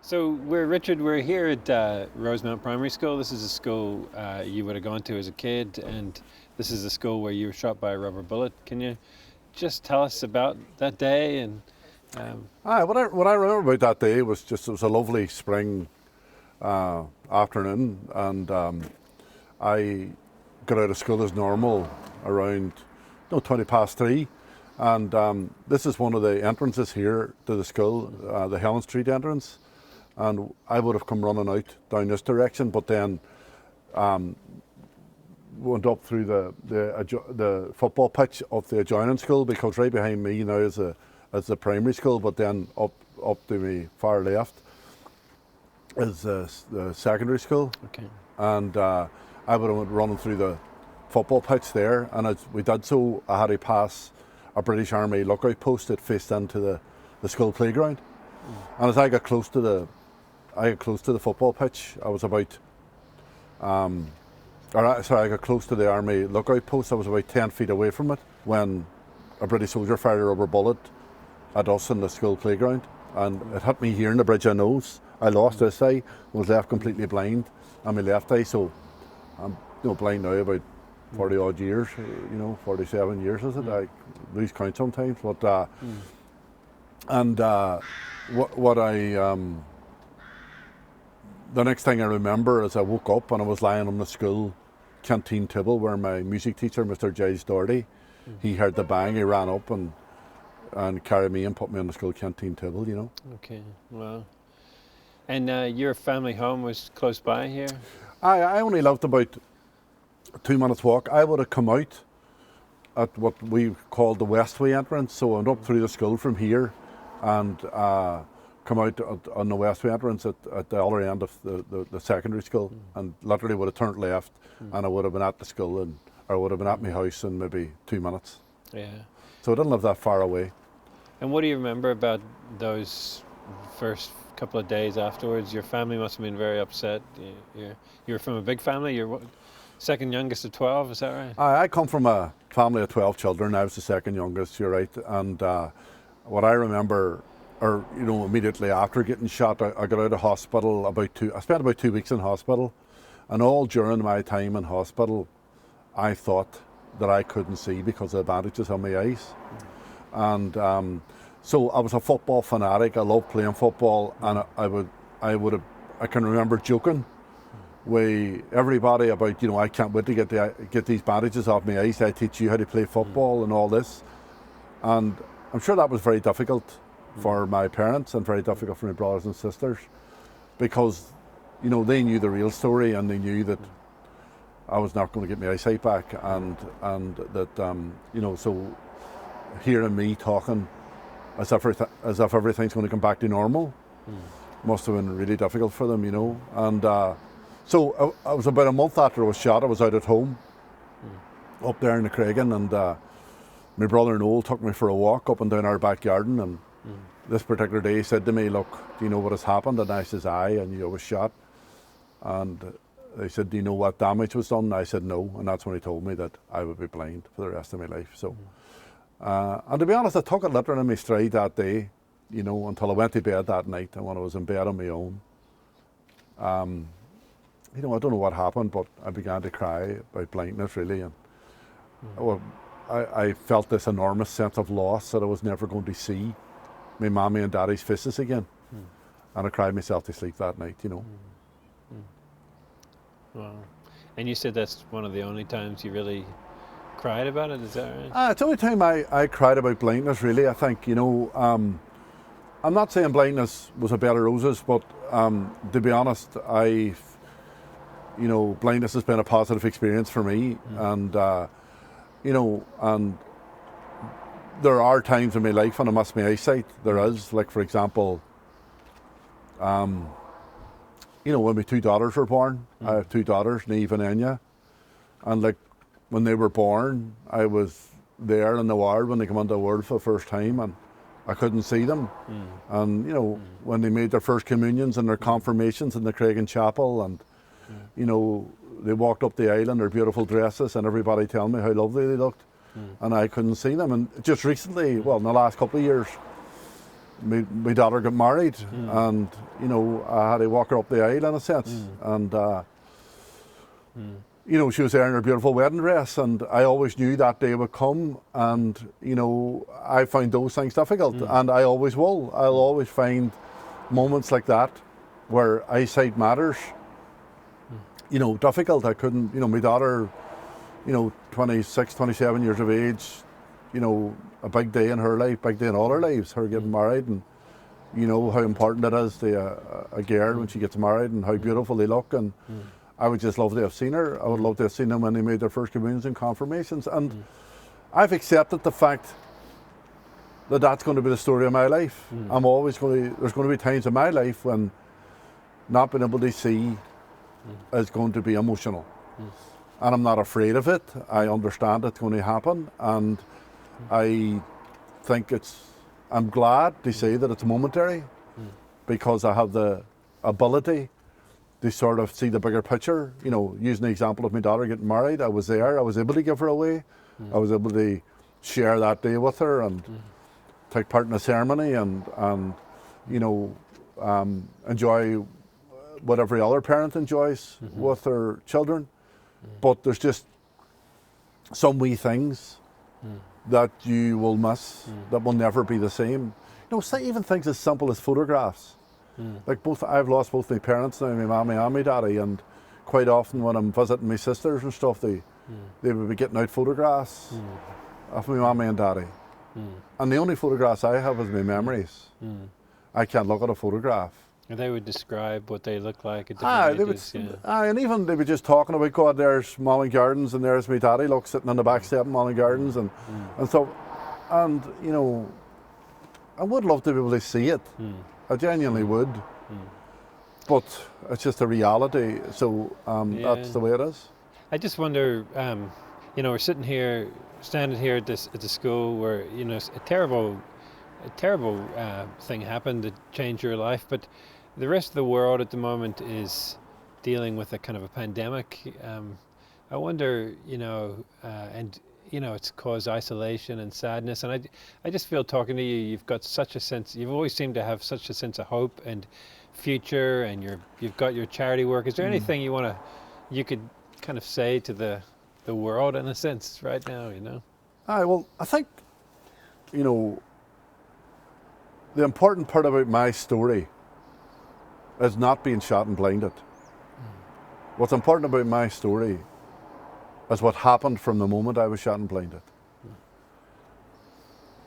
So Richard, we're here at Rosemount Primary School. This is a school you would have gone to as a kid, and this is a school where you were shot by a rubber bullet. Can you just tell us about that day? And What I remember about that day was just it was a lovely spring afternoon, and I got out of school as normal around 3:20, and this is one of the entrances here to the school, the Helen Street entrance, and I would have come running out down this direction, but then went up through the football pitch of the adjoining school, because right behind me now is the primary school, but then up to my far left is the secondary school. okay, And I would have went running through the football pitch there, and as we did so, I had to pass a British Army lookout post that faced into the school playground. And as I got close to the football pitch, I was about I got close to the Army lookout post. I was about 10 feet away from it when a British soldier fired a rubber bullet at us in the school playground, and it hit me here in the bridge of the nose. I lost this eye, was left completely blind on my left eye, so I'm blind now about 40 odd years, 47 years is it? I lose count sometimes, but the next thing I remember is I woke up and I was lying on the school canteen table where my music teacher, Mr. Giles Doherty, he heard the bang, he ran up and carried me and put me on the school canteen table, Okay, wow. And your family home was close by here? I only lived about 2 minutes walk. I would have come out at what we called the Westway entrance, so I went up through the school from here and come out on the Westway entrance at the other end of the secondary school, and literally would have turned left and I would have been at the school, or would have been at my house in maybe 2 minutes. Yeah. So I didn't live that far away. And what do you remember about those first couple of days afterwards? Your family must have been very upset. You're from a big family. You're second youngest of 12, is that right? I come from a family of 12 children. I was the second youngest, you're right. And what I remember, immediately after getting shot, I got out of hospital I spent about 2 weeks in hospital, and all during my time in hospital, I thought that I couldn't see because of the bandages on my eyes. And so I was a football fanatic. I loved playing football, and I can remember joking with everybody about, I can't wait to get these bandages off my eyes. I teach you how to play football and all this. And I'm sure that was very difficult for my parents and very difficult for my brothers and sisters, because, they knew the real story, and they knew that I was not going to get my eyesight back, and that, so hearing me talking as if everything's going to come back to normal must have been really difficult for them, And so I was about a month after I was shot. I was out at home up there in the Craigan, and my brother Noel took me for a walk up and down our back garden, and this particular day he said to me, "Look, do you know what has happened?" And I says, "Aye, I knew I was shot." And they said, "Do you know what damage was done?" And I said, "No." And that's when he told me that I would be blind for the rest of my life. So, and to be honest, I took it literally in my stride that day, until I went to bed that night. And when I was in bed on my own, I don't know what happened, but I began to cry about blindness, really. And I felt this enormous sense of loss, that I was never going to see my mommy and daddy's faces again. And I cried myself to sleep that night, Wow. And you said that's one of the only times you really cried about it, is that right? It's the only time I cried about blindness, really. I think, I'm not saying blindness was a bed of roses, but to be honest, blindness has been a positive experience for me, and and there are times in my life when I miss my eyesight. There is, like, for example, when my two daughters were born. I have two daughters, Neve and Enya, and like when they were born, I was there in the ward when they came into the world for the first time, and I couldn't see them. And when they made their first communions and their confirmations in the Craigan Chapel, and they walked up the aisle in their beautiful dresses, and everybody telling me how lovely they looked, and I couldn't see them. And just recently, well, in the last couple of years, my daughter got married, and you know, I had to walk her up the aisle in a sense, and you know, she was wearing her beautiful wedding dress, and I always knew that day would come, and you know, I found those things difficult, and I always will. I'll always find moments like that where eyesight matters, you know, difficult. I couldn't, you know, my daughter, you know, 26, 27 years of age, you know, a big day in her life, big day in all her lives, her getting married, and you know how important it is to a girl when she gets married, and how beautiful they look, and I would just love to have seen her. I would love to have seen them when they made their first communions and confirmations, and I've accepted the fact that that's going to be the story of my life. I'm always going to, there's going to be times in my life when not being able to see is going to be emotional. And I'm not afraid of it. I understand it's going to happen, and I think I'm glad to say that it's momentary, because I have the ability to sort of see the bigger picture. You know, using the example of my daughter getting married, I was there, I was able to give her away, I was able to share that day with her and take part in the ceremony, and you know, enjoy what every other parent enjoys with their children. But there's just some wee things that you will miss, that will never be the same. You know, even things as simple as photographs. Like I've lost both my parents now, my mommy and my daddy, and quite often when I'm visiting my sisters and stuff, they would be getting out photographs of my mommy and daddy. And the only photographs I have is my memories. I can't look at a photograph. And they would describe what they look like at different ages. And even they were just talking about, God, there's Molly Gardens, and there's my daddy, look, sitting on the back step of Molly Gardens, and so, and you know, I would love to be able to see it. I genuinely would. But it's just a reality, so that's the way it is. I just wonder, you know, we're standing here at the school where, you know, a terrible thing happened that changed your life, but the rest of the world at the moment is dealing with a kind of a pandemic. I wonder, you know, and you know, it's caused isolation and sadness, and I just feel talking to you, you've got such a sense, you've always seemed to have such a sense of hope and future, and you've got your charity work. Is there anything you could kind of say to the world in a sense right now, you know? Well, I think, you know, the important part about my story is not being shot and blinded. What's important about my story is what happened from the moment I was shot and blinded.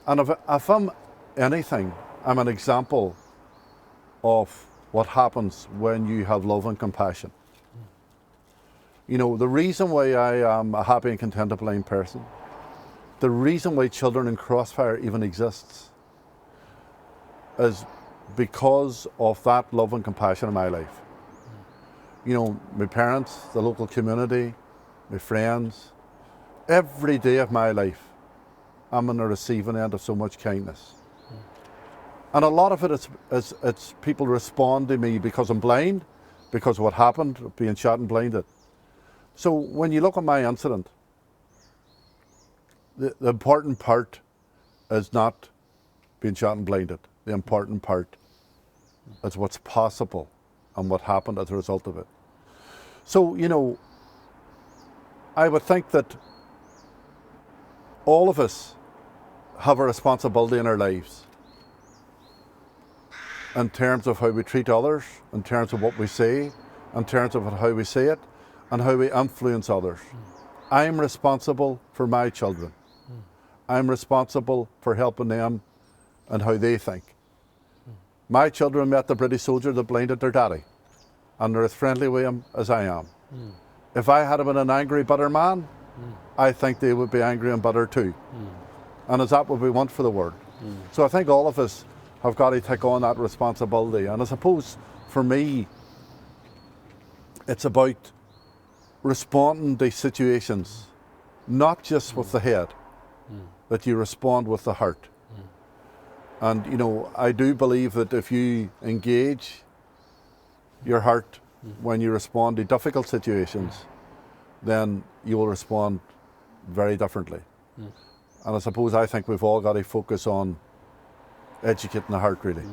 And if I'm anything, I'm an example of what happens when you have love and compassion. You know, the reason why I am a happy and contented blind person, the reason why Children in Crossfire even exists, is because of that love and compassion in my life. You know, my parents, the local community, my friends, every day of my life, I'm on the receiving end of so much kindness. And a lot of it is it's people respond to me because I'm blind, because of what happened, being shot and blinded. So when you look at my incident, the important part is not being shot and blinded. The important part is what's possible and what happened as a result of it. So, you know, I would think that all of us have a responsibility in our lives in terms of how we treat others, in terms of what we say, in terms of how we say it, and how we influence others. I'm responsible for my children. I'm responsible for helping them and how they think. My children met the British soldier that blinded their daddy, and they're as friendly with him as I am. If I had been an angry, bitter man, I think they would be angry and bitter too. And is that what we want for the world? So I think all of us have got to take on that responsibility. And I suppose for me, it's about responding to situations, not just with the head, that you respond with the heart. And you know, I do believe that if you engage your heart when you respond to difficult situations, then you will respond very differently. And I suppose I think we've all got to focus on educating the heart, really.